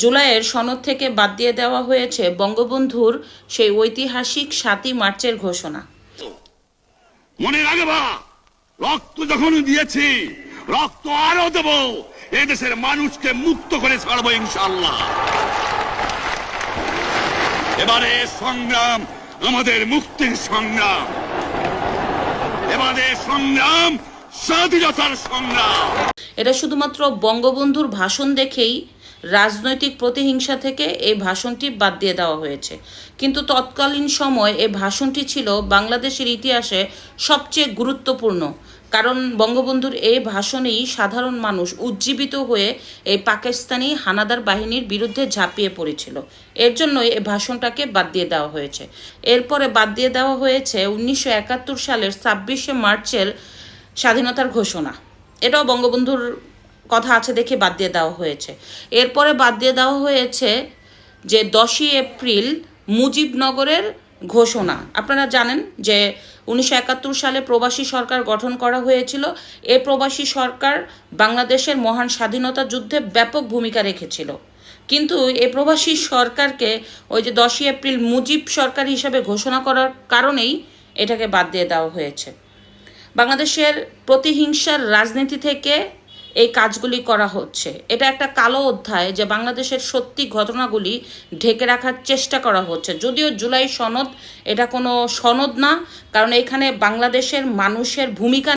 জুলাইয়ের সনদ থেকে বাদ দিয়ে দেওয়া হয়েছে বঙ্গবন্ধুর সেই ঐতিহাসিক ৭ই মার্চের ঘোষণা। মনে রাখবা, রক্ত যখন দিয়েছি, রক্ত আরো দেব, এদেশের মানুষকে মুক্ত করে ছাড়বো ইনশাআল্লাহ। এবারে সংগ্রাম আমাদের মুক্তির সংগ্রাম, এবারে সংগ্রাম স্বাধীনতার সংগ্রাম। এটা শুধুমাত্র বঙ্গবন্ধুর ভাষণ দেখেই রাজনৈতিক প্রতিহিংসা থেকে এই ভাষণটি বাদ দিয়ে দেওয়া হয়েছে, কিন্তু তৎকালীন সময় এই ভাষণটি ছিল বাংলাদেশের ইতিহাসে সবচেয়ে গুরুত্বপূর্ণ, কারণ বঙ্গবন্ধুর এই ভাষণেই সাধারণ মানুষ উজ্জীবিত হয়ে এই পাকিস্তানি হানাদার বাহিনীর বিরুদ্ধে ঝাঁপিয়ে পড়েছিল। এর জন্যই এই ভাষণটাকে বাদ দিয়ে দেওয়া হয়েছে। এরপরে বাদ দিয়ে দেওয়া হয়েছে 1971 সালের 26শে মার্চের স্বাধীনতার ঘোষণা। এটাও বঙ্গবন্ধুর কথা আছে দেখে বাদ দিয়ে দেওয়া হয়েছে। এরপরে বাদ দিয়ে দেওয়া হয়েছে যে 10ই এপ্রিল মুজিবনগরের ঘোষণা। আপনারা জানেন যে 1971 সালে প্রবাসী সরকার গঠন করা হয়েছিল। এই প্রবাসী সরকার বাংলাদেশের মহান স্বাধীনতা যুদ্ধে ব্যাপক ভূমিকা রেখেছিল, কিন্তু এই প্রবাসী সরকারকে ওই যে 10ই এপ্রিল মুজিব সরকার হিসাবে ঘোষণা করার কারণেই এটাকে বাদ দিয়ে দেওয়া হয়েছে। বাংলাদেশের প্রতিহিংসার রাজনীতি থেকে এই কাজগুলি করা হচ্ছে। এটা একটা কালো অধ্যায় যে বাংলাদেশের সত্যি ঘটনাগুলি ঢেকে রাখার চেষ্টা করা হচ্ছে। যদিও জুলাই সনদ এটা কোনো সনদ না, কারণ এখানে বাংলাদেশের মানুষের ভূমিকা